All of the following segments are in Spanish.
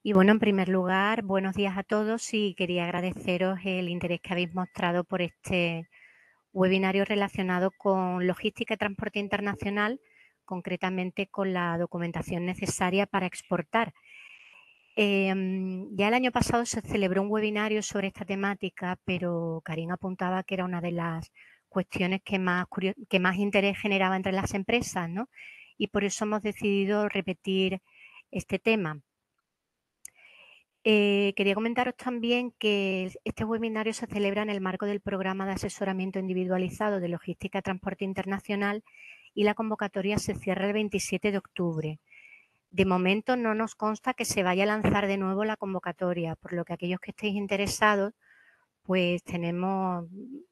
Y bueno, en primer lugar, buenos días a todos y quería agradeceros el interés que habéis mostrado por este webinario relacionado con logística y transporte internacional, concretamente con la documentación necesaria para exportar. Ya el año pasado se celebró un webinario sobre esta temática, pero Karin apuntaba que era una de las cuestiones que más interés generaba entre las empresas, ¿no? Y por eso hemos decidido repetir este tema. Quería comentaros también que este webinario se celebra en el marco del programa de asesoramiento individualizado de logística y transporte internacional y la convocatoria se cierra el 27 de octubre. De momento no nos consta que se vaya a lanzar de nuevo la convocatoria, por lo que aquellos que estéis interesados, pues tenemos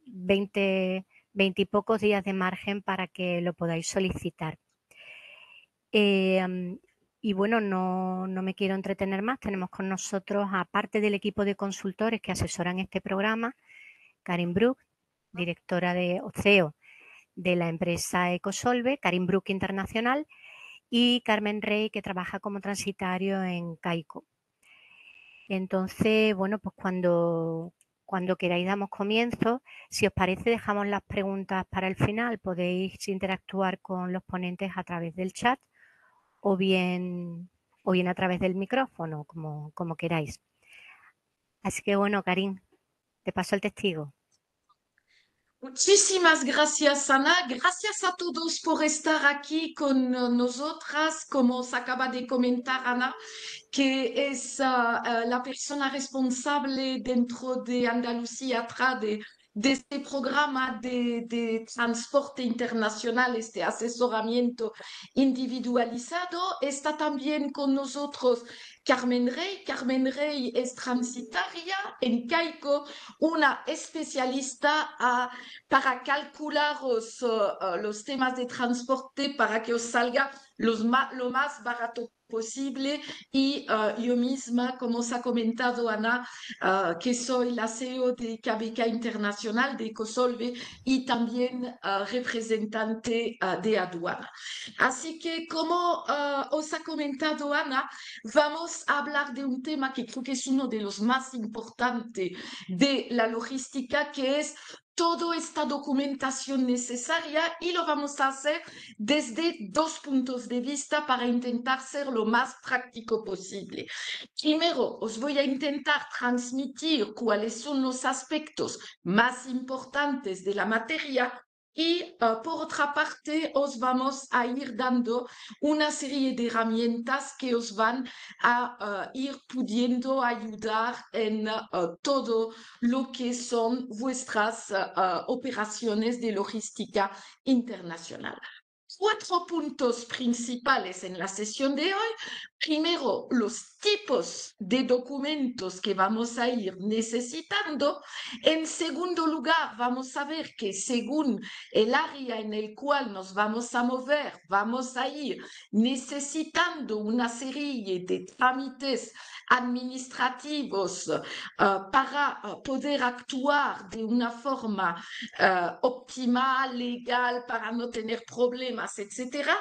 20 y pocos días de margen para que lo podáis solicitar. Y bueno, no me quiero entretener más. Tenemos con nosotros, aparte del equipo de consultores que asesoran este programa, Karin Brook, directora de CEO de la empresa Ecosolve, Karin Brook Internacional, y Carmen Rey, que trabaja como transitario en Caico. Entonces, bueno, pues cuando queráis damos comienzo. Si os parece, dejamos las preguntas para el final. Podéis interactuar con los ponentes a través del chat o bien, a través del micrófono, como queráis. Así que bueno, Karin, te paso el testigo. Muchísimas gracias, Ana. Gracias a todos por estar aquí con nosotras. Como os acaba de comentar Ana, que es la persona responsable dentro de Andalucía de este programa de transporte internacional, este asesoramiento individualizado. Está también con nosotros Carmen Rey. Carmen Rey es transitaria en Caico, una especialista para calcularos los temas de transporte para que os salga lo más barato posible y yo misma, como os ha comentado Ana, que soy la CEO de KBK Internacional de Ecosolve y también representante de aduana. Así que como os ha comentado Ana, vamos a hablar de un tema que creo que es uno de los más importantes de la logística, que es toda esta documentación necesaria, y lo vamos a hacer desde dos puntos de vista para intentar ser lo más práctico posible. Primero, os voy a intentar transmitir cuáles son los aspectos más importantes de la materia y por otra parte os vamos a ir dando una serie de herramientas que os van a ir pudiendo ayudar en todo lo que son vuestras operaciones de logística internacional. Cuatro puntos principales en la sesión de hoy. Primero, los tipos de documentos que vamos a ir necesitando. En segundo lugar, vamos a ver que según el área en el cual nos vamos a mover, vamos a ir necesitando una serie de trámites administrativos para poder actuar de una forma optimal, legal, para no tener problemas, etcétera.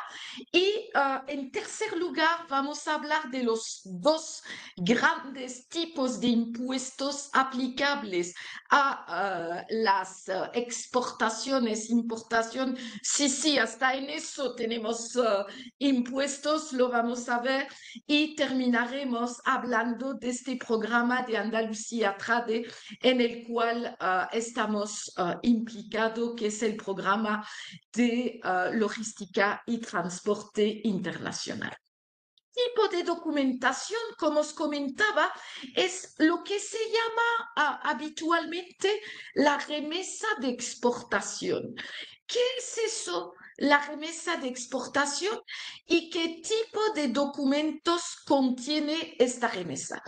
Y en tercer lugar, vamos a hablar de los dos grandes tipos de impuestos aplicables a las exportaciones, importación. Sí, sí, hasta en eso tenemos impuestos, lo vamos a ver, y terminaremos hablando de este programa de Andalucía Trade en el cual estamos implicados, que es el programa de logística y transporte internacional. Tipo de documentación, como os comentaba, es lo que se llama habitualmente la remesa de exportación. ¿Qué es eso, la remesa de exportación, y qué tipo de documentos contiene esta remesa?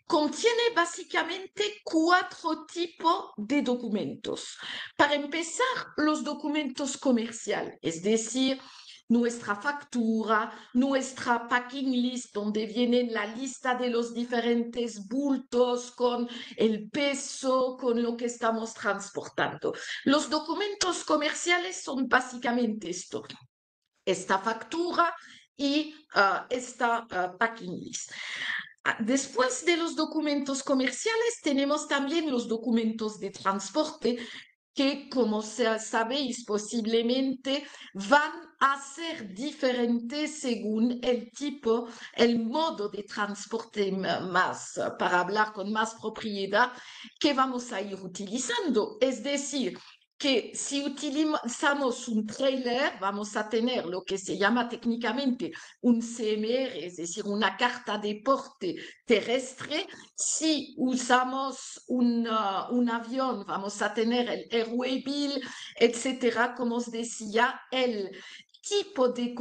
Contiene básicamente cuatro tipos de documentos. Para empezar, los documentos comerciales, es decir, nuestra factura, nuestra packing list, donde viene la lista de los diferentes bultos con el peso, con lo que estamos transportando. Los documentos comerciales son básicamente esto: esta factura y esta packing list. Después de los documentos comerciales, tenemos también los documentos de transporte que, como sabéis, posiblemente van a ser diferentes según el tipo, el modo de transporte más, para hablar con más propiedad, que vamos a ir utilizando. Es decir, que si utilizamos un trailer, vamos a tener lo que se llama técnicamente un CMR, es decir, una carta de porte terrestre. Si usamos un avión, vamos a tener el Airway Bill, etcétera. Como os decía, el tipo de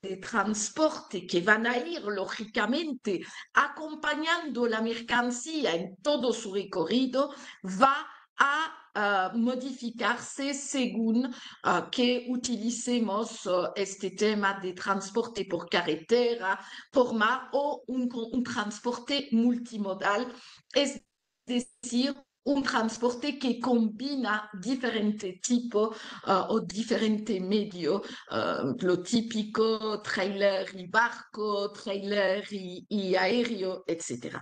de transporte que van a ir, lógicamente, acompañando la mercancía en todo su recorrido, va a modificarse según que utilicemos este tema de transporte por carretera, por mar o un transporte multimodal, es decir, un transporte que combina diferentes tipos o diferentes medios, lo típico trailer y barco, trailer y aéreo, etc.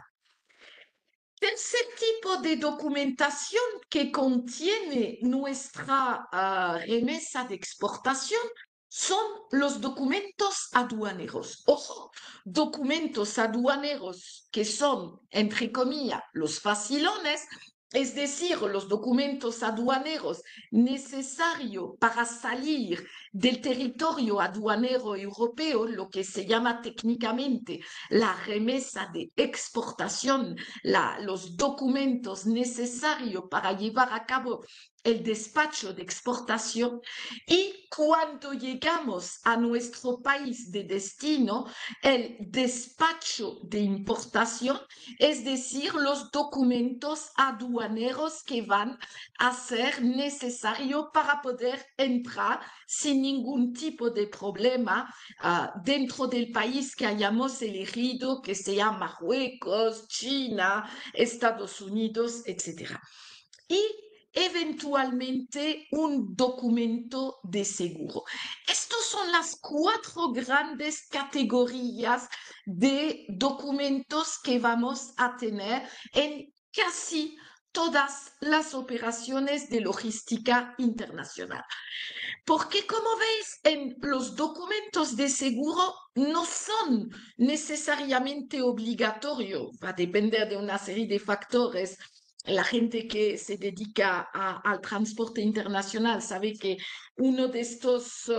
Tercer tipo de documentación que contiene nuestra remesa de exportación son los documentos aduaneros. Ojo, documentos aduaneros que son, entre comillas, los facilones, es decir, los documentos aduaneros necesarios para salir del territorio aduanero europeo, lo que se llama técnicamente la remesa de exportación, los documentos necesarios para llevar a cabo el despacho de exportación, y cuando llegamos a nuestro país de destino, el despacho de importación, es decir, los documentos aduaneros que van a ser necesarios para poder entrar sin ningún tipo de problema dentro del país que hayamos elegido, que sea Marruecos, China, Estados Unidos, etc. Y eventualmente un documento de seguro. Estas son las 4 grandes categorías de documentos que vamos a tener en casi todas las operaciones de logística internacional. Porque como veis, en los documentos de seguro no son necesariamente obligatorios, va a depender de una serie de factores. La gente que se dedica al transporte internacional sabe que uno de estos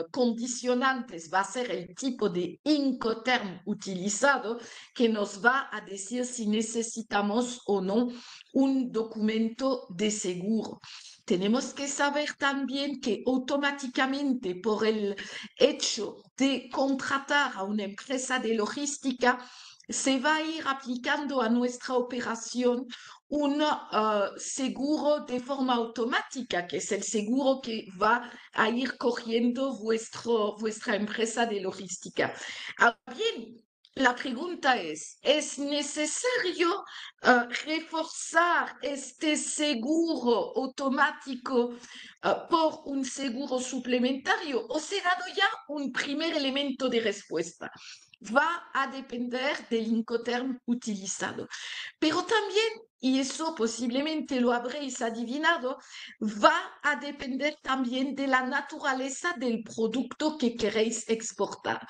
condicionantes va a ser el tipo de Incoterm utilizado, que nos va a decir si necesitamos o no un documento de seguro. Tenemos que saber también que automáticamente por el hecho de contratar a una empresa de logística, se va a ir aplicando a nuestra operación un seguro de forma automática, que es el seguro que va a ir cogiendo vuestra empresa de logística. Ahora bien, la pregunta ¿es necesario reforzar este seguro automático por un seguro suplementario, o se ha dado ya un primer elemento de respuesta? Va a depender del Incoterm utilizado. Pero también, y eso posiblemente lo habréis adivinado, va a depender también de la naturaleza del producto que queréis exportar.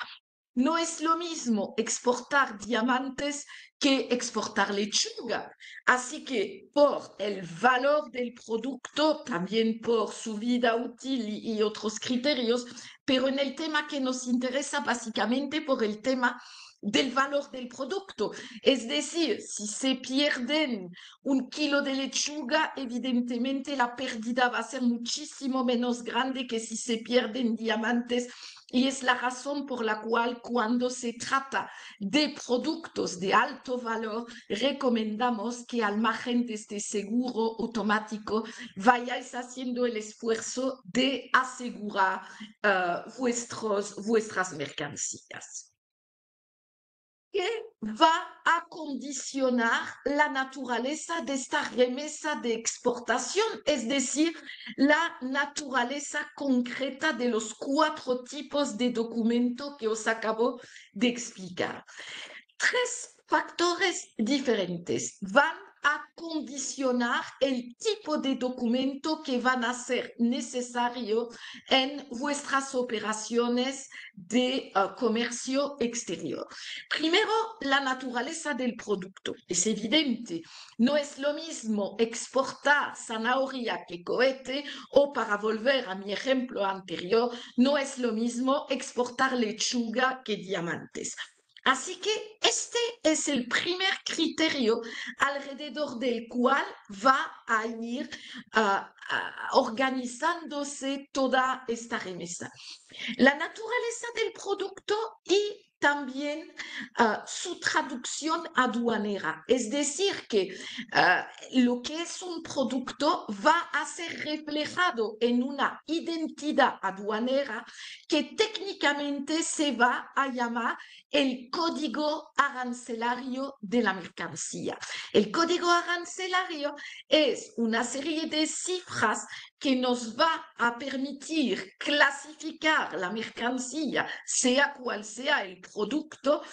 No es lo mismo exportar diamantes que exportar lechuga. Así que por el valor del producto, también por su vida útil y otros criterios, pero en el tema que nos interesa básicamente por el tema del valor del producto. Es decir, si se pierden 1 kilo de lechuga, evidentemente la pérdida va a ser muchísimo menos grande que si se pierden diamantes. Y es la razón por la cual cuando se trata de productos de alto valor, recomendamos que al margen de este seguro automático vayáis haciendo el esfuerzo de asegurar vuestras mercancías. Que va a condicionar la naturaleza de esta remesa de exportación, es decir, la naturaleza concreta de los 4 tipos de documento que os acabo de explicar. tres factores diferentes van a condicionar el tipo de documento que van a ser necesario en vuestras operaciones de comercio exterior. Primero, la naturaleza del producto. Es evidente, no es lo mismo exportar zanahoria que cohete, o para volver a mi ejemplo anterior, no es lo mismo exportar lechuga que diamantes. Así que este es el primer criterio alrededor del cual va a ir organizándose toda esta remesa. La naturaleza del producto y también su traducción aduanera. Es decir, que lo que es un producto va a ser reflejado en una identidad aduanera que técnicamente se va a llamar el código arancelario de la mercancía. El código arancelario es una serie de cifras que nos va a permitir clasificar la mercancía, sea cual sea el producto,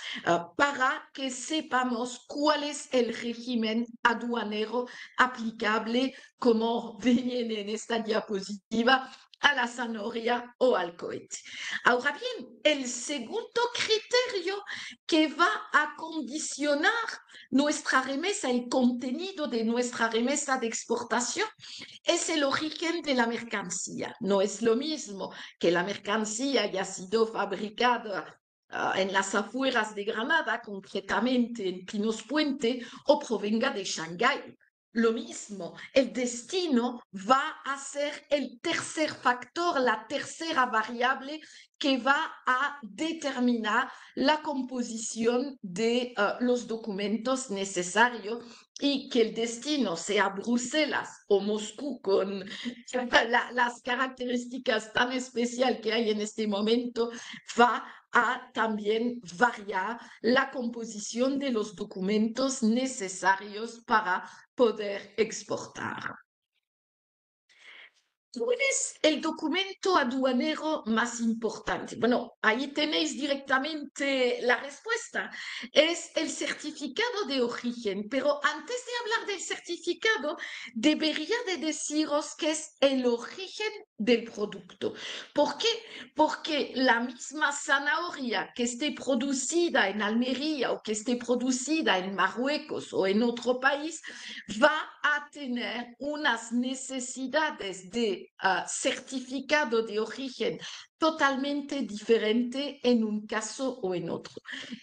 para que sepamos cuál es el régimen aduanero aplicable, como ven en esta diapositiva, a la zanahoria o al cohete. Ahora bien, el segundo criterio que va a condicionar nuestra remesa, el contenido de nuestra remesa de exportación, es el origen de la mercancía. No es lo mismo que la mercancía haya sido fabricada en las afueras de Granada, concretamente en Pinos Puente, o provenga de Shanghái. Lo mismo, el destino va a ser el tercer factor, la tercera variable que va a determinar la composición de los documentos necesarios, y que el destino sea Bruselas o Moscú con las características tan especiales que hay en este momento, va a también variar la composición de los documentos necesarios para poder exportar. ¿Cuál es el documento aduanero más importante? Bueno, ahí tenéis directamente la respuesta. Es el certificado de origen, pero antes de hablar del certificado, debería de deciros qué es el origen del producto. ¿Por qué? Porque la misma zanahoria que esté producida en Almería o que esté producida en Marruecos o en otro país va a tener unas necesidades de certificado de origen totalmente diferente en un caso o en otro.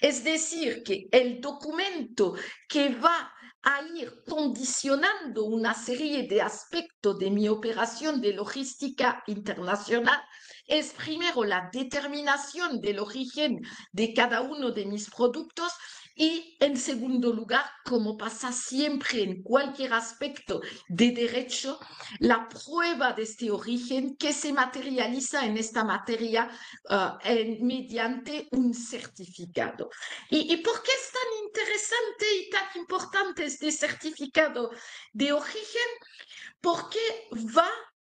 Es decir, que el documento que va a ir condicionando una serie de aspectos de mi operación de logística internacional es primero la determinación del origen de cada uno de mis productos, y en segundo lugar, como pasa siempre en cualquier aspecto de derecho, la prueba de este origen que se materializa en esta materia mediante un certificado. ¿Y por qué es tan interesante y tan importante este certificado de origen? Porque va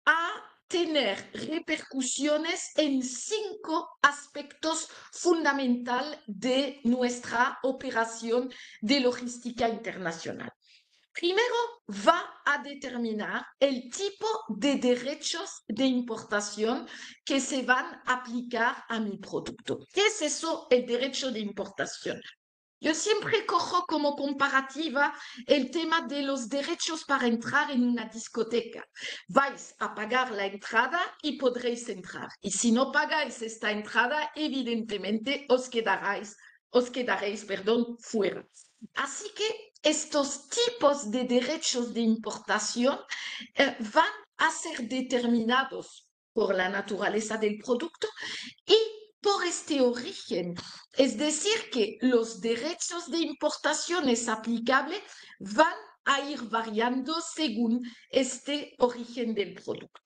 a tener repercusiones en 5 aspectos fundamentales de nuestra operación de logística internacional. Primero, va a determinar el tipo de derechos de importación que se van a aplicar a mi producto. ¿Qué es eso, el derecho de importación? Yo siempre cojo como comparativa el tema de los derechos para entrar en una discoteca. Vais a pagar la entrada y podréis entrar. Y si no pagáis esta entrada, evidentemente os quedaréis, fuera. Así que estos tipos de derechos de importación van a ser determinados por la naturaleza del producto y por este origen. Es decir, que los derechos de importaciones aplicables van a ir variando según este origen del producto.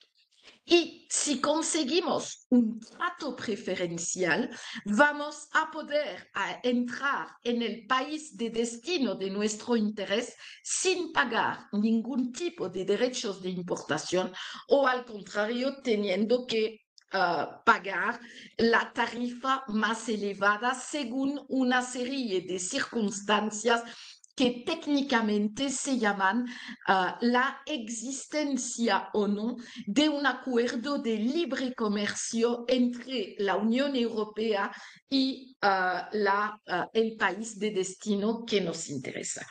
Y si conseguimos un trato preferencial, vamos a poder entrar en el país de destino de nuestro interés sin pagar ningún tipo de derechos de importación, o al contrario, teniendo que pagar la tarifa más elevada según una serie de circunstancias que técnicamente se llaman la existencia o no de un acuerdo de libre comercio entre la Unión Europea y el país de destino que nos interesa.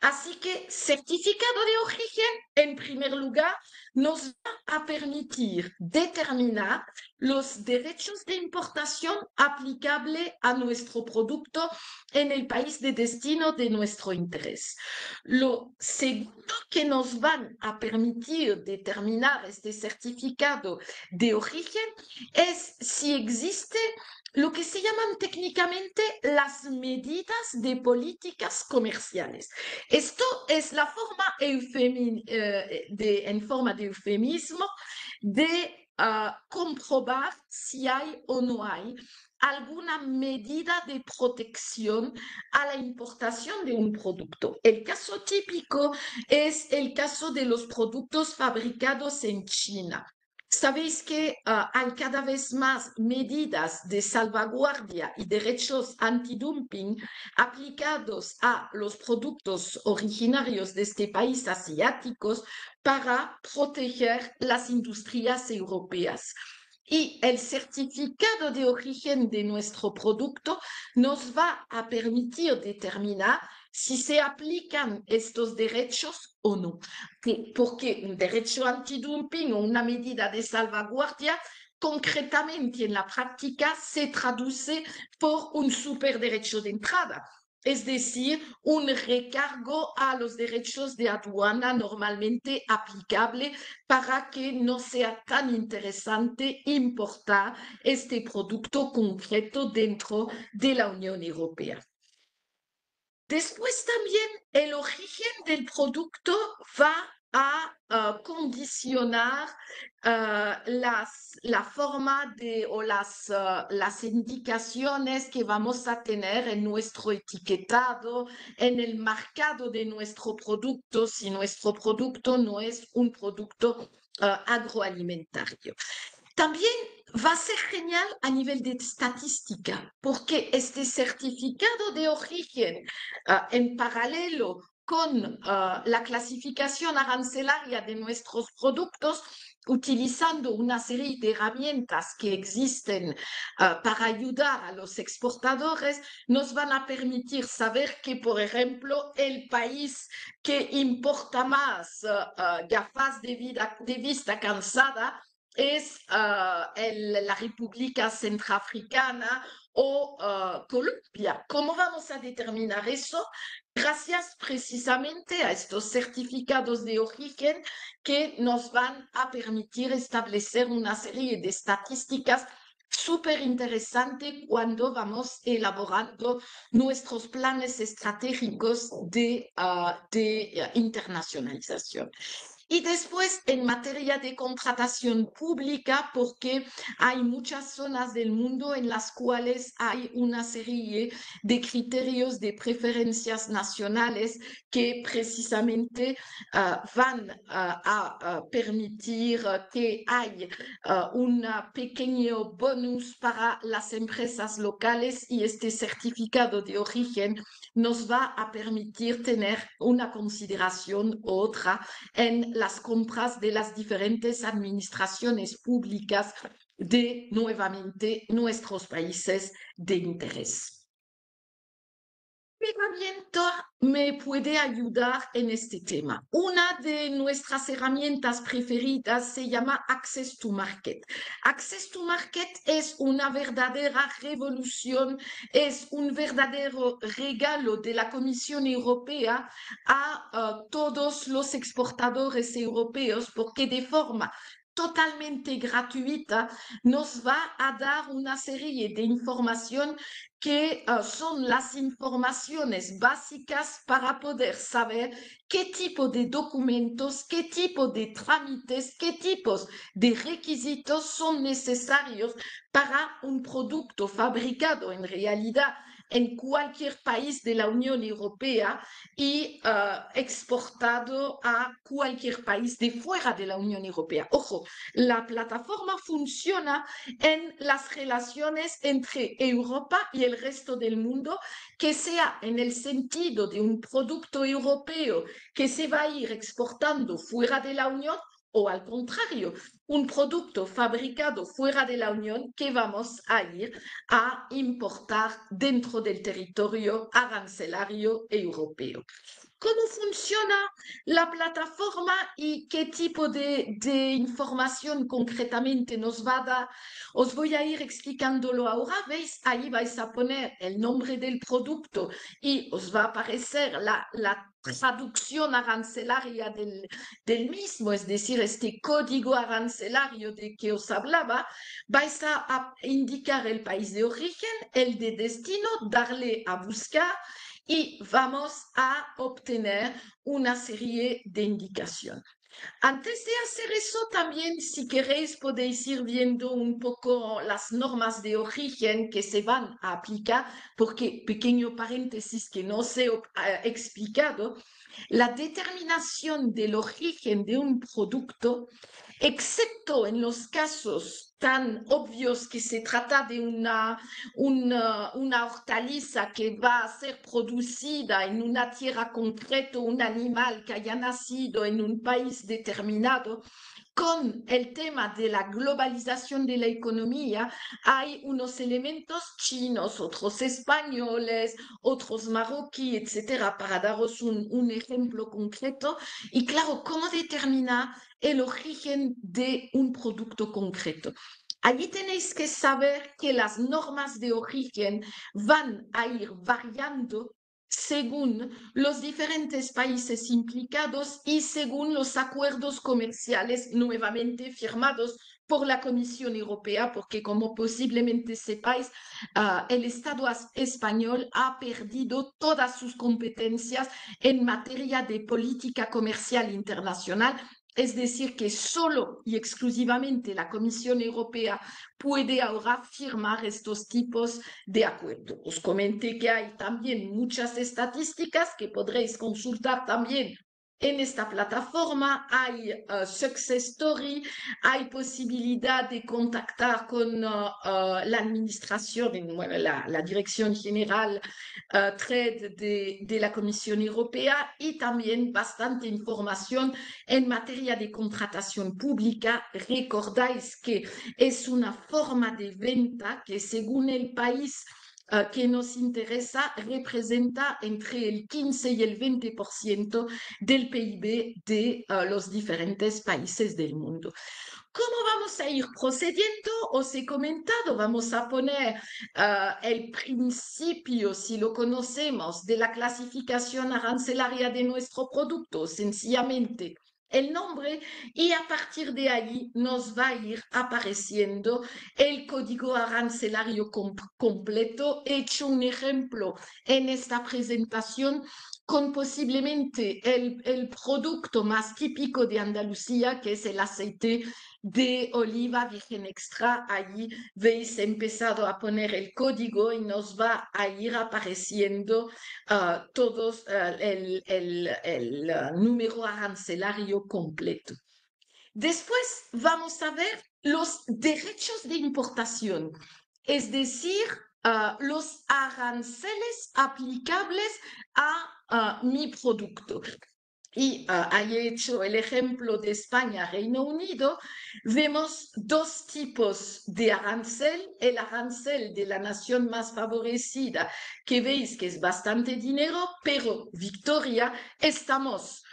Así que certificado de origen, en primer lugar, nos va a permitir determinar los derechos de importación aplicables a nuestro producto en el país de destino de nuestro interés. Lo segundo que nos van a permitir determinar este certificado de origen es si existe lo que se llaman técnicamente las medidas de políticas comerciales. Esto es la forma en forma de eufemismo de comprobar si hay o no hay alguna medida de protección a la importación de un producto. El caso típico es el caso de los productos fabricados en China. Sabéis que hay cada vez más medidas de salvaguardia y derechos antidumping aplicados a los productos originarios de este país asiáticos para proteger las industrias europeas. Y el certificado de origen de nuestro producto nos va a permitir determinar si se aplican estos derechos o no. Porque un derecho antidumping o una medida de salvaguardia concretamente en la práctica se traduce por un superderecho de entrada, es decir, un recargo a los derechos de aduana normalmente aplicable para que no sea tan interesante importar este producto concreto dentro de la Unión Europea. Después también el origen del producto va a condicionar la forma o las indicaciones que vamos a tener en nuestro etiquetado, en el marcado de nuestro producto, si nuestro producto no es un producto agroalimentario. También va a ser genial a nivel de estadística, porque este certificado de origen en paralelo con la clasificación arancelaria de nuestros productos, utilizando una serie de herramientas que existen para ayudar a los exportadores, nos van a permitir saber que, por ejemplo, el país que importa más gafas de vista cansada es la República Centroafricana o Colombia. ¿Cómo vamos a determinar eso? Gracias precisamente a estos certificados de origen que nos van a permitir establecer una serie de estadísticas súper interesante cuando vamos elaborando nuestros planes estratégicos de internacionalización. Y después, en materia de contratación pública, porque hay muchas zonas del mundo en las cuales hay una serie de criterios de preferencias nacionales que precisamente van a permitir que haya un pequeño bonus para las empresas locales y este certificado de origen nos va a permitir tener una consideración u otra en las compras de las diferentes administraciones públicas de nuevamente nuestros países de interés. ¿Qué herramienta me puede ayudar en este tema? Una de nuestras herramientas preferidas se llama Access to Market. Access to Market es una verdadera revolución, es un verdadero regalo de la Comisión Europea a todos los exportadores europeos, porque de forma totalmente gratuita nos va a dar una serie de información que son las informaciones básicas para poder saber qué tipo de documentos, qué tipo de trámites, qué tipos de requisitos son necesarios para un producto fabricado en realidad en cualquier país de la Unión Europea y exportado a cualquier país de fuera de la Unión Europea. Ojo, la plataforma funciona en las relaciones entre Europa y el resto del mundo, que sea en el sentido de un producto europeo que se va a ir exportando fuera de la Unión o al contrario, un producto fabricado fuera de la Unión que vamos a ir a importar dentro del territorio arancelario europeo. ¿Cómo funciona la plataforma y qué tipo de información concretamente nos va a dar? Os voy a ir explicándolo ahora. ¿Veis? Ahí vais a poner el nombre del producto y os va a aparecer la traducción arancelaria del mismo, es decir, este código arancelario de que os hablaba. Vais a indicar el país de origen, el de destino, darle a buscar y vamos a obtener una serie de indicaciones. Antes de hacer eso, también, si queréis, podéis ir viendo un poco las normas de origen que se van a aplicar, porque, pequeño paréntesis que no os he explicado, la determinación del origen de un producto, excepto en los casos tan obvios que se trata de una hortaliza que va a ser producida en una tierra concreta, un animal que haya nacido en un país determinado, con el tema de la globalización de la economía, hay unos elementos chinos, otros españoles, otros marroquíes, etcétera, para daros un ejemplo concreto. Y claro, ¿cómo determinar el origen de un producto concreto? Allí tenéis que saber que las normas de origen van a ir variando según los diferentes países implicados y según los acuerdos comerciales nuevamente firmados por la Comisión Europea, porque como posiblemente sepáis, el Estado español ha perdido todas sus competencias en materia de política comercial internacional. Es decir, que solo y exclusivamente la Comisión Europea puede ahora firmar estos tipos de acuerdos. Os comenté que hay también muchas estadísticas que podréis consultar también en esta plataforma. Hay success story, hay posibilidad de contactar con la administración, bueno, la Dirección General Trade de la Comisión Europea y también bastante información en materia de contratación pública. Recordáis que es una forma de venta que según el país que nos interesa representa entre el 15 y el 20% del PIB de los diferentes países del mundo. ¿Cómo vamos a ir procediendo? Os he comentado, vamos a poner el principio, si lo conocemos, de la clasificación arancelaria de nuestro producto, sencillamente el nombre, y a partir de ahí nos va a ir apareciendo el código arancelario completo. He hecho un ejemplo en esta presentación con posiblemente el producto más típico de Andalucía, que es el aceite de oliva virgen extra. Allí veis, he empezado a poner el código y nos va a ir apareciendo todos el número arancelario completo. Después vamos a ver los derechos de importación, es decir, los aranceles aplicables a mi producto. Y ahí he hecho el ejemplo de España, Reino Unido. Vemos dos tipos de arancel. El arancel de la nación más favorecida, que veis que es bastante dinero, pero Victoria, estamos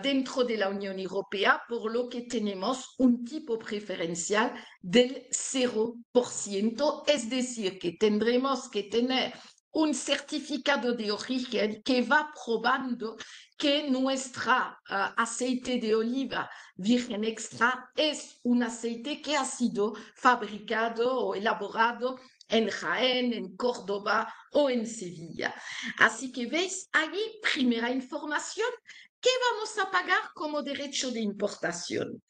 dentro de la Unión Europea, por lo que tenemos un tipo preferencial del 0%, es decir, que tendremos que tener un certificado de origen que va probando que nuestra aceite de oliva virgen extra es un aceite que ha sido fabricado o elaborado en Jaén, en Córdoba o en Sevilla. Así que veis allí, primera información, ¿qué vamos a pagar como derecho de importación?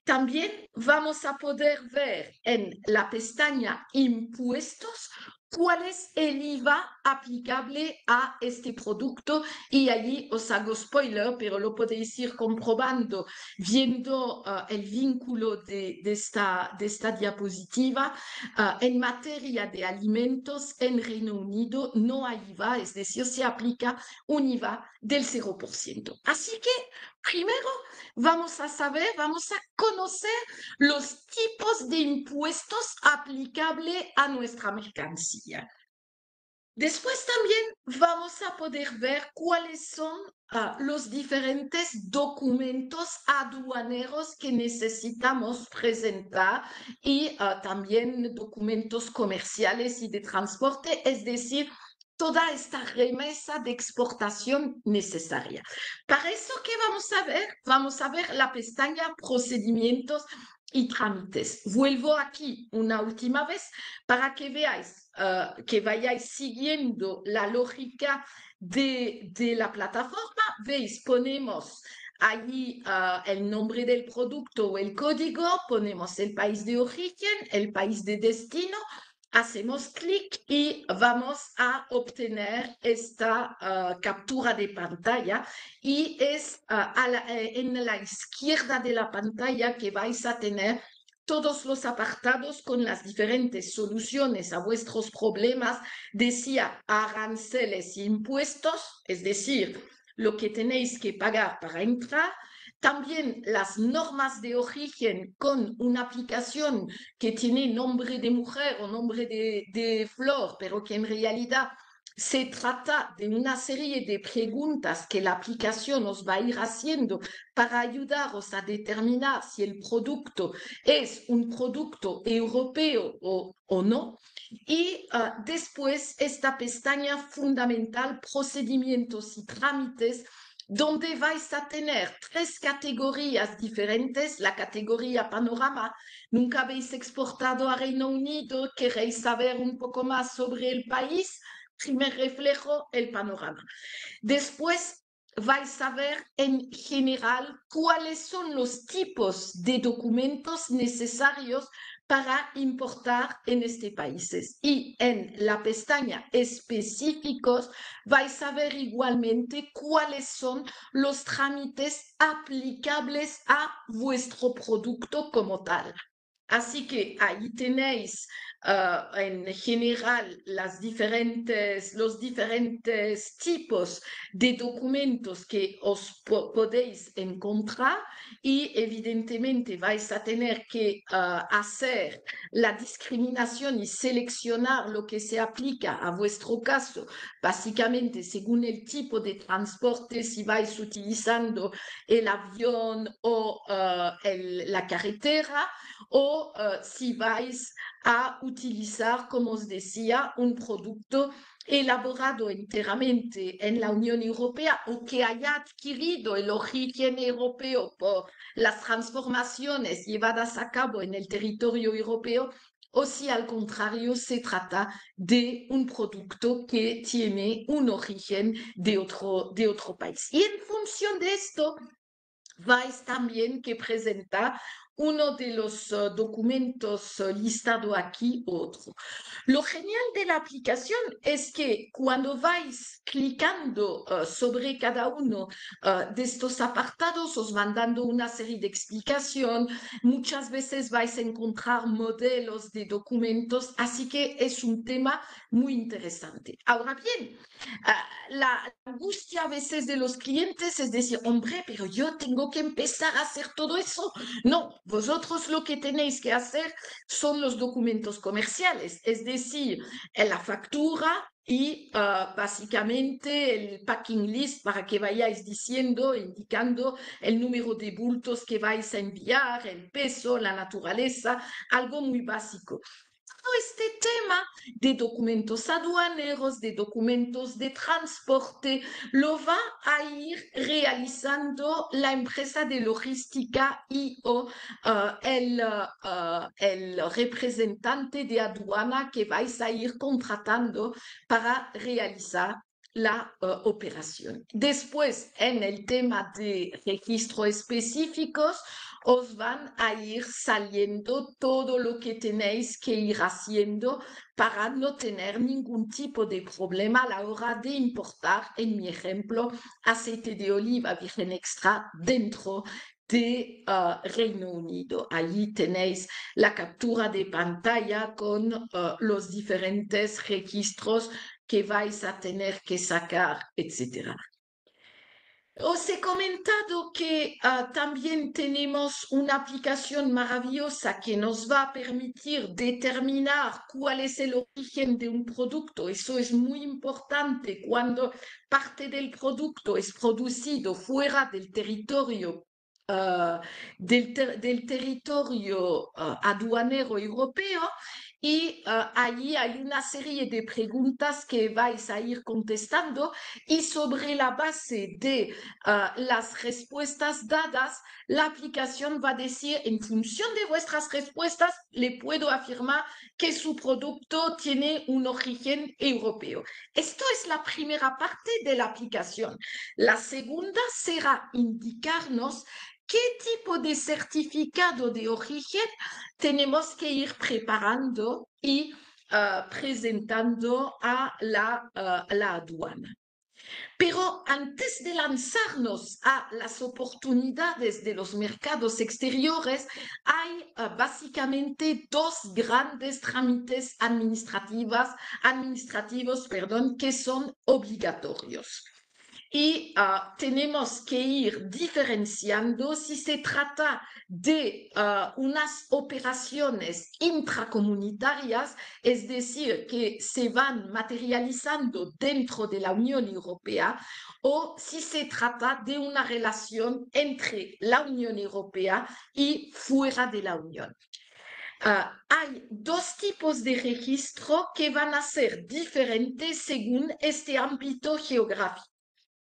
También vamos a poder ver en la pestaña Impuestos cuál es el IVA aplicable a este producto y allí os hago spoiler, pero lo podéis ir comprobando viendo el vínculo de esta diapositiva. En materia de alimentos en Reino Unido no hay IVA, es decir, se aplica un IVA del 0%. Así que primero vamos a conocer los tipos de impuestos aplicables a nuestra mercancía. Después también vamos a poder ver cuáles son los diferentes documentos aduaneros que necesitamos presentar y también documentos comerciales y de transporte, es decir, toda esta remesa de exportación necesaria. Para eso, ¿qué vamos a ver? Vamos a ver la pestaña Procedimientos y trámites. Vuelvo aquí una última vez para que veáis, que vayáis siguiendo la lógica de la plataforma. Veis, ponemos allí el nombre del producto o el código, ponemos el país de origen, el país de destino, hacemos clic y vamos a obtener esta captura de pantalla y es en la izquierda de la pantalla que vais a tener todos los apartados con las diferentes soluciones a vuestros problemas, decía aranceles e impuestos, es decir, lo que tenéis que pagar para entrar. También las normas de origen con una aplicación que tiene nombre de mujer o nombre de flor, pero que en realidad se trata de una serie de preguntas que la aplicación os va a ir haciendo para ayudaros a determinar si el producto es un producto europeo o no. Y después esta pestaña fundamental, procedimientos y trámites, donde vais a tener 3 categorías diferentes. La categoría panorama, nunca habéis exportado a Reino Unido, queréis saber un poco más sobre el país, primer reflejo, el panorama. Después vais a ver en general cuáles son los tipos de documentos necesarios para importar en este país. Y en la pestaña específicos vais a ver igualmente cuáles son los trámites aplicables a vuestro producto como tal. Así que ahí tenéis en general los diferentes tipos de documentos que os podéis encontrar y evidentemente vais a tener que hacer la discriminación y seleccionar lo que se aplica a vuestro caso, básicamente según el tipo de transporte, si vais utilizando el avión o la carretera, o si vais a utilizar, como os decía, un producto elaborado enteramente en la Unión Europea o que haya adquirido el origen europeo por las transformaciones llevadas a cabo en el territorio europeo, o si al contrario se trata de un producto que tiene un origen de otro país. Y en función de esto, vais también que presentar uno de los documentos listado aquí, otro. Lo genial de la aplicación es que cuando vais clicando sobre cada uno de estos apartados, os van dando una serie de explicación. Muchas veces vais a encontrar modelos de documentos, así que es un tema muy interesante. Ahora bien, la angustia a veces de los clientes es decir, hombre, pero yo tengo que empezar a hacer todo eso. No, vosotros lo que tenéis que hacer son los documentos comerciales, es decir, la factura y básicamente el packing list para que vayáis diciendo, indicando el número de bultos que vais a enviar, el peso, la naturaleza, algo muy básico. Este tema de documentos aduaneros, de documentos de transporte, lo va a ir realizando la empresa de logística y o el representante de aduana que vais a ir contratando para realizar la operación. Después, en el tema de registros específicos, os van a ir saliendo todo lo que tenéis que ir haciendo para no tener ningún tipo de problema a la hora de importar, en mi ejemplo, aceite de oliva virgen extra dentro de Reino Unido. Allí tenéis la captura de pantalla con los diferentes registros que vais a tener que sacar, etcétera. Os he comentado que también tenemos una aplicación maravillosa que nos va a permitir determinar cuál es el origen de un producto. Eso es muy importante cuando parte del producto es producido fuera del territorio. Del territorio aduanero europeo y allí hay una serie de preguntas que vais a ir contestando y sobre la base de las respuestas dadas, la aplicación va a decir, en función de vuestras respuestas, le puedo afirmar que su producto tiene un origen europeo. Esto es la primera parte de la aplicación. La segunda será indicarnos qué tipo de certificado de origen tenemos que ir preparando y presentando a la aduana. Pero antes de lanzarnos a las oportunidades de los mercados exteriores, hay básicamente dos grandes trámites administrativos, que son obligatorios. Y tenemos que ir diferenciando si se trata de unas operaciones intracomunitarias, es decir, que se van materializando dentro de la Unión Europea, o si se trata de una relación entre la Unión Europea y fuera de la Unión. Hay dos tipos de registro que van a ser diferentes según este ámbito geográfico.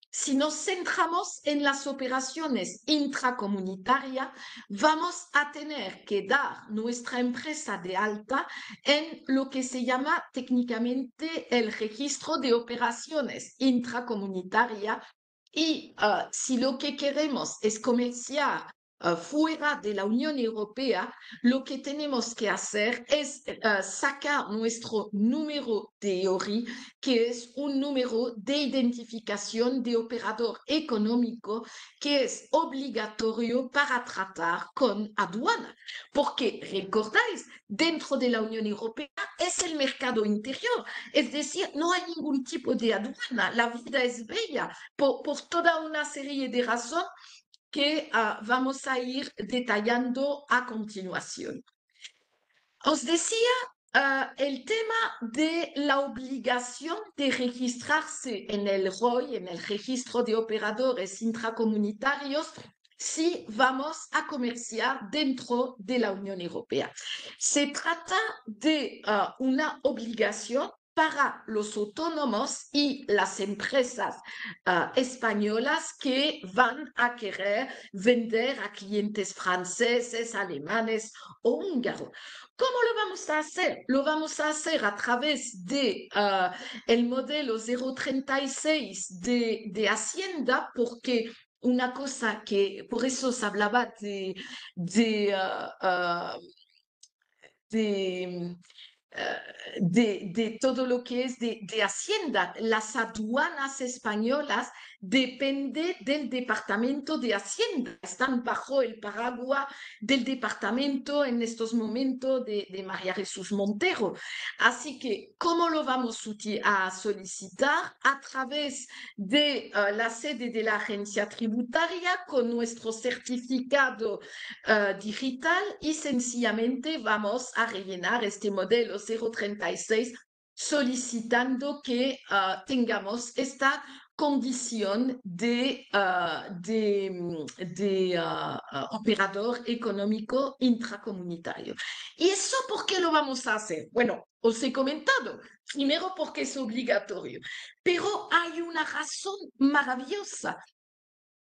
Si nos centramos en las operaciones intracomunitarias, vamos a tener que dar nuestra empresa de alta en lo que se llama técnicamente el registro de operaciones intracomunitarias y si lo que queremos es comerciar fuera de la Unión Europea, lo que tenemos que hacer es sacar nuestro número de ORI, que es un número de identificación de operador económico que es obligatorio para tratar con aduana. Porque, recordáis, dentro de la Unión Europea es el mercado interior, es decir, no hay ningún tipo de aduana, la vida es bella por toda una serie de razones que vamos a ir detallando a continuación. Os decía el tema de la obligación de registrarse en el ROI, en el registro de operadores intracomunitarios, si vamos a comerciar dentro de la Unión Europea. Se trata de una obligación para los autónomos y las empresas españolas que van a querer vender a clientes franceses, alemanes o húngaros. ¿Cómo lo vamos a hacer? Lo vamos a hacer a través de el modelo 036 de Hacienda, porque una cosa que, por eso se hablaba de de todo lo que es de Hacienda. Las aduanas españolas dependen del Departamento de Hacienda, están bajo el paraguas del departamento en estos momentos de María Jesús Montero. Así que, ¿cómo lo vamos a solicitar? A través de la sede de la agencia tributaria con nuestro certificado digital y sencillamente vamos a rellenar este modelo 036 solicitando que tengamos esta condición de operador económico intracomunitario. ¿Y eso por qué lo vamos a hacer? Bueno, os he comentado, primero porque es obligatorio, pero hay una razón maravillosa.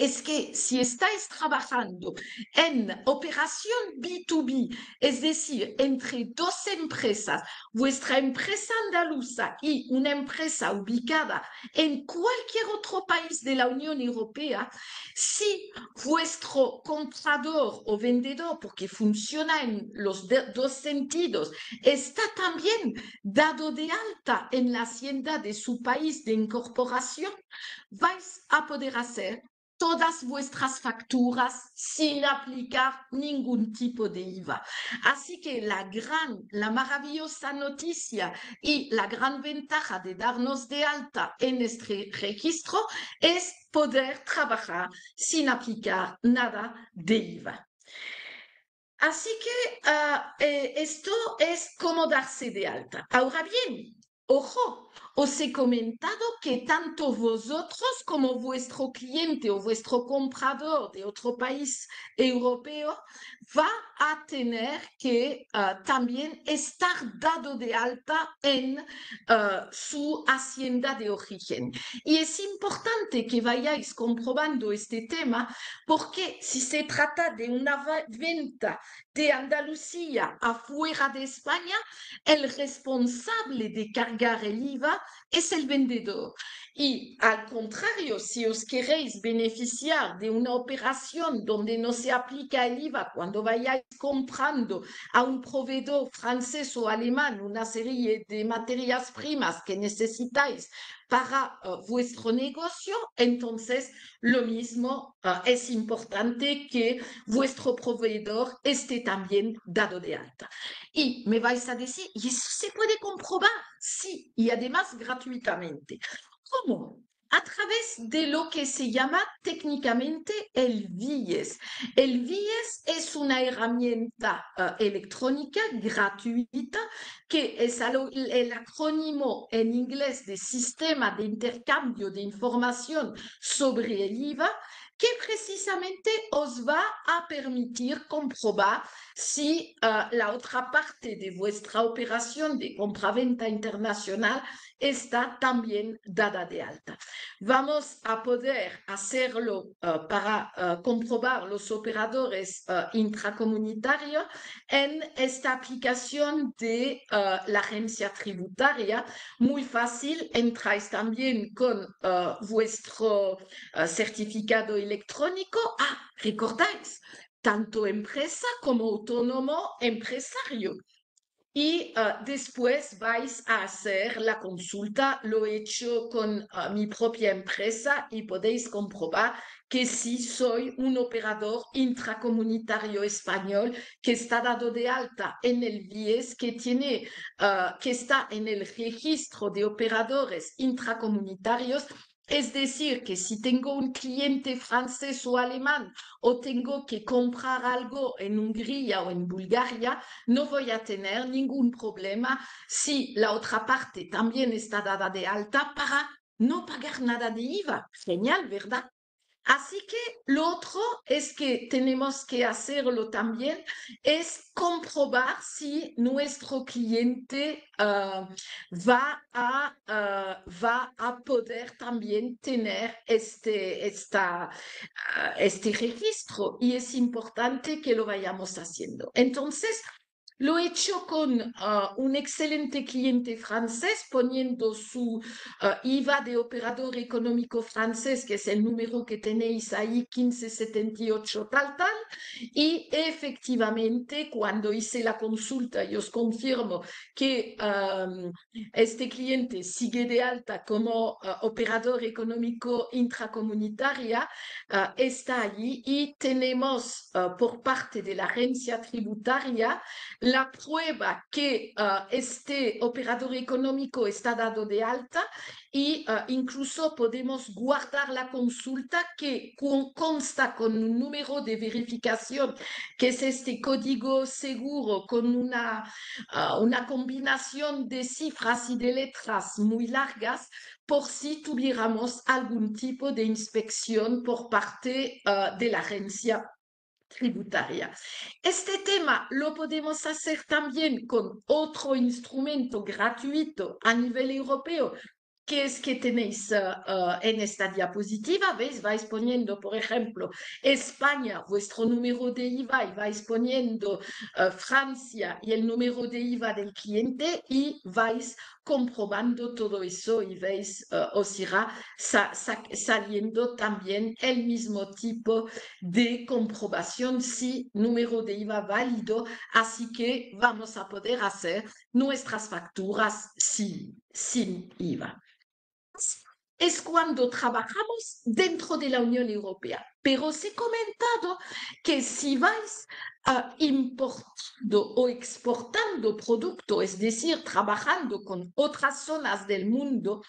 es que si estáis trabajando en operación B2B, es decir, entre dos empresas, vuestra empresa andaluza y una empresa ubicada en cualquier otro país de la Unión Europea, si vuestro comprador o vendedor, porque funciona en los dos sentidos, está también dado de alta en la hacienda de su país de incorporación, vais a poder hacer todas vuestras facturas sin aplicar ningún tipo de IVA. Así que la maravillosa noticia y la gran ventaja de darnos de alta en este registro es poder trabajar sin aplicar nada de IVA. Así que esto es como darse de alta. Ahora bien, ojo, os he comentado que tanto vosotros como vuestro cliente o vuestro comprador de otro país europeo va a tener que también estar dado de alta en su hacienda de origen. Y es importante que vayáis comprobando este tema porque si se trata de una venta de Andalucía afuera de España, el responsable de cargar el IVA es el vendedor. Y al contrario, si os queréis beneficiar de una operación donde no se aplica el IVA cuando vayáis comprando a un proveedor francés o alemán una serie de materias primas que necesitáis para vuestro negocio, entonces lo mismo es importante que vuestro proveedor esté también dado de alta. Y me vais a decir, ¿y eso se puede comprobar? Sí, y además gratuitamente. ¿Cómo? A través de lo que se llama técnicamente el VIES. El VIES es una herramienta electrónica gratuita que es el acrónimo en inglés de Sistema de Intercambio de Información sobre el IVA, que precisamente os va a permitir comprobar si la otra parte de vuestra operación de compra-venta internacional está también dada de alta. Vamos a poder hacerlo para comprobar los operadores intracomunitarios en esta aplicación de la agencia tributaria. Muy fácil, entráis también con vuestro certificado electrónico. Recordáis, tanto empresa como autónomo empresario. Y después vais a hacer la consulta. Lo he hecho con mi propia empresa y podéis comprobar que sí soy un operador intracomunitario español que está dado de alta en el BIES, que está en el registro de operadores intracomunitarios. Es decir, que si tengo un cliente francés o alemán o tengo que comprar algo en Hungría o en Bulgaria, no voy a tener ningún problema si la otra parte también está dada de alta para no pagar nada de IVA. Genial, ¿verdad? Así que lo otro es que tenemos que hacerlo también, es comprobar si nuestro cliente va a poder también tener este registro y es importante que lo vayamos haciendo. Entonces, lo he hecho con un excelente cliente francés poniendo su IVA de operador económico francés, que es el número que tenéis ahí, 1578 tal, tal. Y efectivamente, cuando hice la consulta, y os confirmo que este cliente sigue de alta como operador económico intracomunitaria, está allí y tenemos por parte de la agencia tributaria la prueba que este operador económico está dado de alta y incluso podemos guardar la consulta que consta con un número de verificación, que es este código seguro con una combinación de cifras y de letras muy largas por si tuviéramos algún tipo de inspección por parte de la agencia tributaria. Este tema lo podemos hacer también con otro instrumento gratuito a nivel europeo ¿qué es que tenéis en esta diapositiva? ¿Veis? Vais poniendo, por ejemplo, España, vuestro número de IVA, y vais poniendo Francia y el número de IVA del cliente y vais comprobando todo eso y veis, os irá saliendo también el mismo tipo de comprobación, sí, número de IVA válido, así que vamos a poder hacer nuestras facturas sin IVA. Es cuando trabajamos dentro de la Unión Europea. Pero os he comentado que si vais importando o exportando producto, es decir, trabajando con otras zonas del mundo,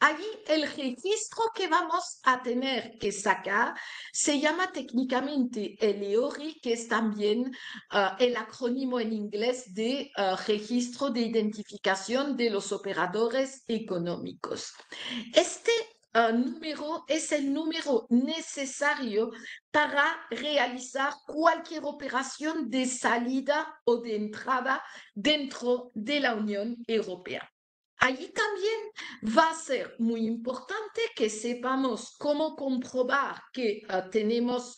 allí el registro que vamos a tener que sacar se llama técnicamente el EORI, que es también el acrónimo en inglés de Registro de Identificación de los Operadores Económicos. Este número es el número necesario para realizar cualquier operación de salida o de entrada dentro de la Unión Europea. Allí también va a ser muy importante que sepamos cómo comprobar que tenemos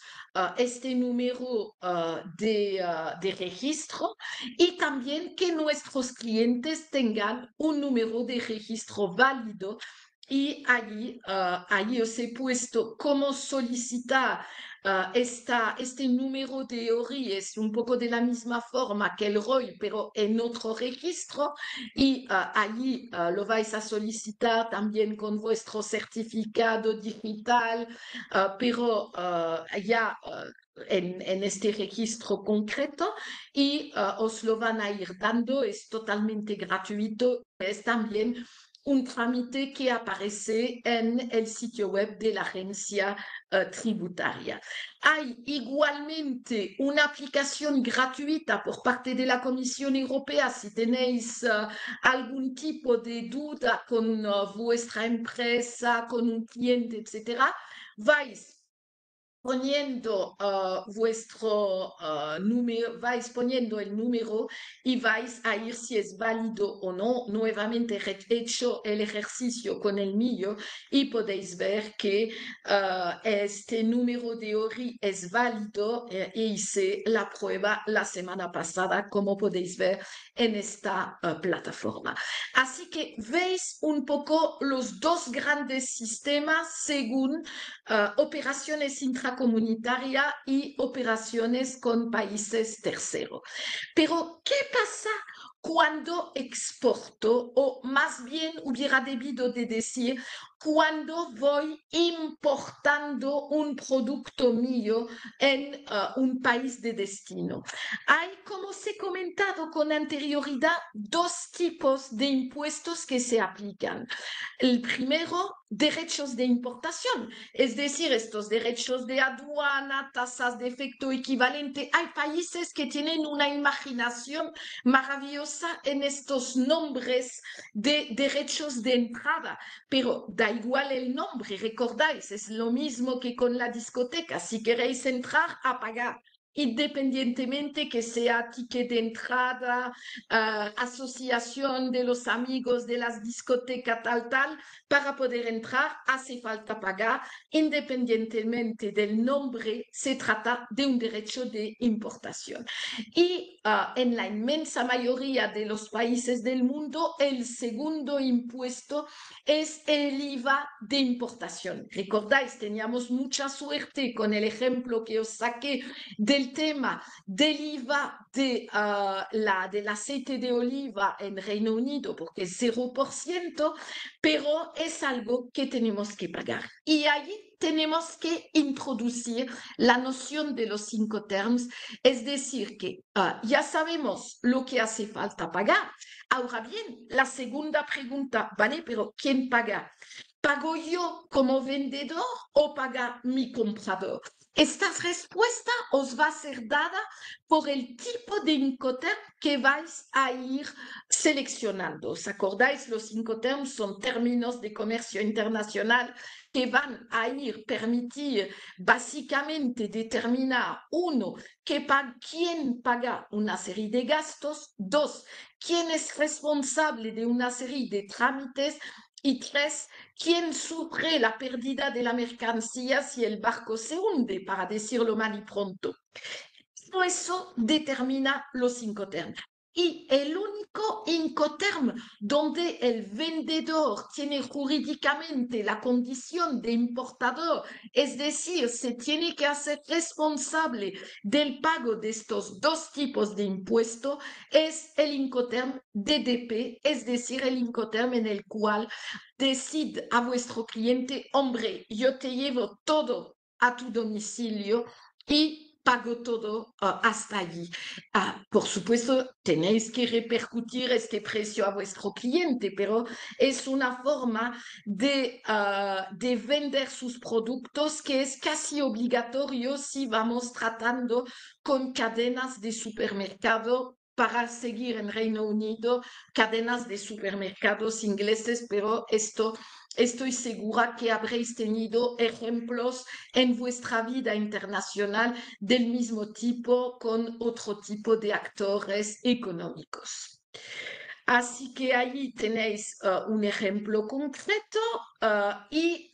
este número de registro y también que nuestros clientes tengan un número de registro válido. Y allí os he puesto cómo solicitar este número de ORI. Es un poco de la misma forma que el ROI, pero en otro registro. Y allí lo vais a solicitar también con vuestro certificado digital, pero ya en este registro concreto y os lo van a ir dando. Es totalmente gratuito. Es también un trámite que aparece en el sitio web de la agencia tributaria. Hay igualmente una aplicación gratuita por parte de la Comisión Europea si tenéis algún tipo de duda con vuestra empresa, con un cliente, etcétera. Vais poniendo vuestro número, vais poniendo el número y vais a ir si es válido o no. Nuevamente he hecho el ejercicio con el mío y podéis ver que este número de ORI es válido e hice la prueba la semana pasada, como podéis ver en esta plataforma. Así que veis un poco los dos grandes sistemas según operaciones intracomunitarias y operaciones con países terceros. Pero, ¿qué pasa cuando exporto? O más bien hubiera debido de decir, cuando voy importando un producto mío en un país de destino. Hay, como os he comentado con anterioridad, dos tipos de impuestos que se aplican. El primero, derechos de importación, es decir, estos derechos de aduana, tasas de efecto equivalente. Hay países que tienen una imaginación maravillosa en estos nombres de derechos de entrada, pero da igual el nombre, recordáis, es lo mismo que con la discoteca. Si queréis entrar, a pagar. Independientemente que sea ticket de entrada, asociación de los amigos de las discotecas tal, para poder entrar hace falta pagar. Independientemente del nombre, se trata de un derecho de importación. Y en la inmensa mayoría de los países del mundo, el segundo impuesto es el IVA de importación. Recordáis, teníamos mucha suerte con el ejemplo que os saqué del tema del IVA del aceite de oliva en Reino Unido, porque es 0%, pero es algo que tenemos que pagar. Y allí tenemos que introducir la noción de los Incoterms, es decir, que ya sabemos lo que hace falta pagar. Ahora bien, la segunda pregunta, ¿vale? Pero ¿quién paga? ¿Pago yo como vendedor o paga mi comprador? Esta respuesta os va a ser dada por el tipo de Incoterm que vais a ir seleccionando. ¿Os acordáis? Los Incoterms son términos de comercio internacional que van a ir permitir básicamente determinar, uno, quién paga una serie de gastos, dos, quién es responsable de una serie de trámites Y tres, ¿quién sufre la pérdida de la mercancía si el barco se hunde, para decirlo mal y pronto? Todo eso determina los Incoterms. Y el único Incoterm donde el vendedor tiene jurídicamente la condición de importador, es decir, se tiene que hacer responsable del pago de estos dos tipos de impuesto, es el Incoterm DDP, es decir, el Incoterm en el cual decide a vuestro cliente, hombre, yo te llevo todo a tu domicilio y pago todo hasta allí. Por supuesto, tenéis que repercutir este precio a vuestro cliente, pero es una forma de vender sus productos que es casi obligatorio si vamos tratando con cadenas de supermercado para seguir en Reino Unido, cadenas de supermercados ingleses, pero esto estoy segura que habréis tenido ejemplos en vuestra vida internacional del mismo tipo con otro tipo de actores económicos. Así que allí tenéis un ejemplo concreto y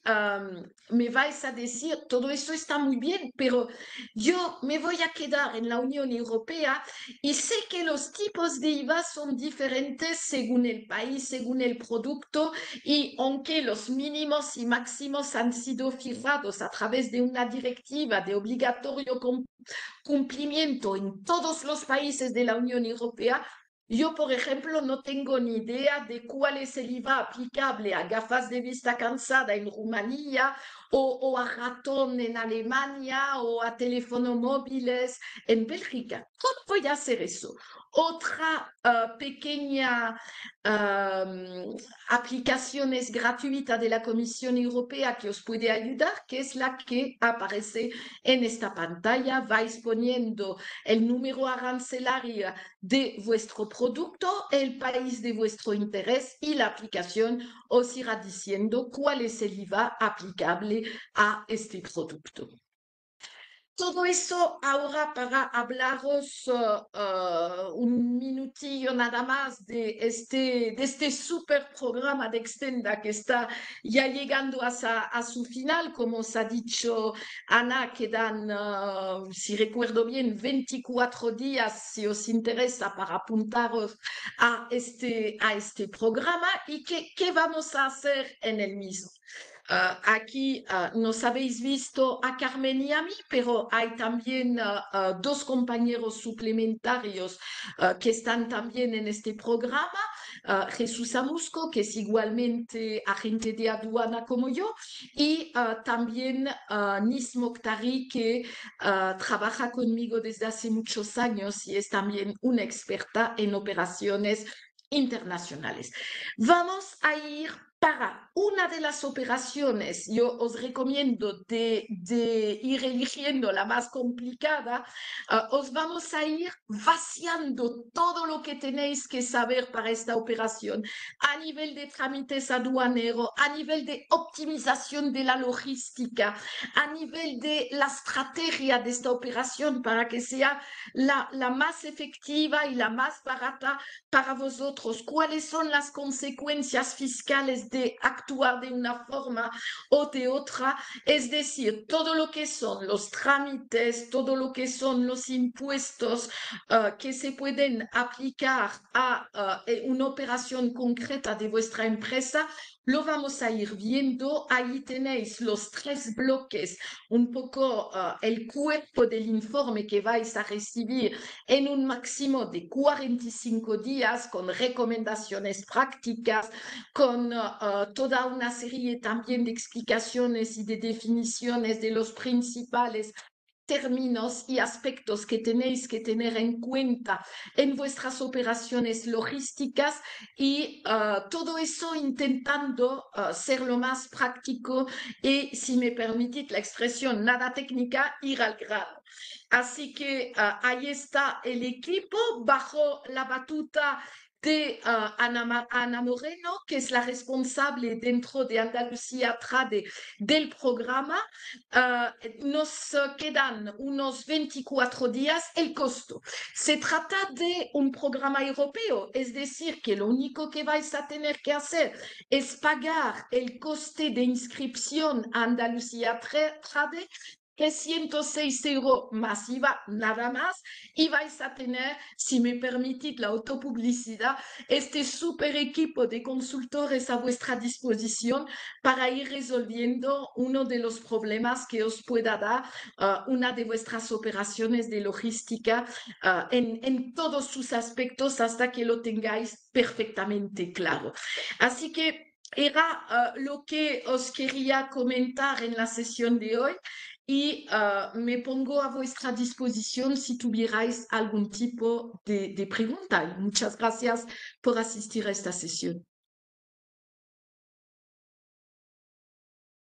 me vais a decir, todo eso está muy bien, pero yo me voy a quedar en la Unión Europea y sé que los tipos de IVA son diferentes según el país, según el producto, y aunque los mínimos y máximos han sido fijados a través de una directiva de obligatorio cumplimiento en todos los países de la Unión Europea, yo, por ejemplo, no tengo ni idea de cuál es el IVA aplicable a gafas de vista cansada en Rumanía o a ratón en Alemania o a teléfonos móviles en Bélgica. ¿Cómo voy a hacer eso? Otra pequeña aplicación es gratuita de la Comisión Europea que os puede ayudar, que es la que aparece en esta pantalla. Vais poniendo el número arancelario de vuestro producto, el país de vuestro interés y la aplicación os irá diciendo cuál es el IVA aplicable a este producto. Todo eso ahora para hablaros un minutillo nada más de este super programa de Extenda que está ya llegando a su final. Como os ha dicho Ana, quedan, si recuerdo bien, 24 días si os interesa para apuntaros a este programa. ¿Y qué vamos a hacer en el mismo? Aquí nos habéis visto a Carmen y a mí, pero hay también dos compañeros suplementarios que están también en este programa. Jesús Amusco, que es igualmente agente de aduana como yo, y también Nis Mokhtari, que trabaja conmigo desde hace muchos años y es también una experta en operaciones internacionales. Vamos a ir para una de las operaciones. Yo os recomiendo de ir eligiendo la más complicada. Os vamos a ir vaciando todo lo que tenéis que saber para esta operación a nivel de trámites aduaneros, a nivel de optimización de la logística, a nivel de la estrategia de esta operación para que sea la más efectiva y la más barata para vosotros. ¿Cuáles son las consecuencias fiscales de actuar de una forma o de otra? Es decir, todo lo que son los trámites, todo lo que son los impuestos que se pueden aplicar a una operación concreta de vuestra empresa, lo vamos a ir viendo. Ahí tenéis los tres bloques, un poco el cuerpo del informe que vais a recibir en un máximo de 45 días con recomendaciones prácticas, con toda una serie también de explicaciones y de definiciones de los principales términos y aspectos que tenéis que tener en cuenta en vuestras operaciones logísticas y todo eso intentando ser lo más práctico y, si me permitís la expresión nada técnica, ir al grano. Así que ahí está el equipo bajo la batuta de Ana Moreno, que es la responsable dentro de Andalucía Trade del programa. Nos quedan unos 24 días el costo. Se trata de un programa europeo, es decir, que lo único que vais a tener que hacer es pagar el coste de inscripción a Andalucía Trade, 306 € más IVA, nada más, y vais a tener, si me permitís la autopublicidad, este super equipo de consultores a vuestra disposición para ir resolviendo uno de los problemas que os pueda dar una de vuestras operaciones de logística en todos sus aspectos hasta que lo tengáis perfectamente claro. Así que era lo que os quería comentar en la sesión de hoy y me pongo a vuestra disposición si tuvierais algún tipo de pregunta. Y muchas gracias por asistir a esta sesión.